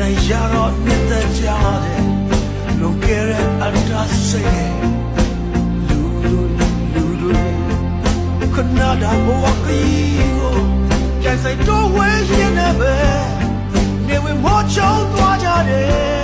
နိုင်ရတော့နေတဲ့ကြတဲ့လွန်ခဲ့တဲ့အတားစိတ်နဲ့လူခဏတာဘဝကြီးကိုကြိုက်စိတ်တော့ဝဲရင်နေပဲနေဝင်မောချောင်းသွားကြတယ်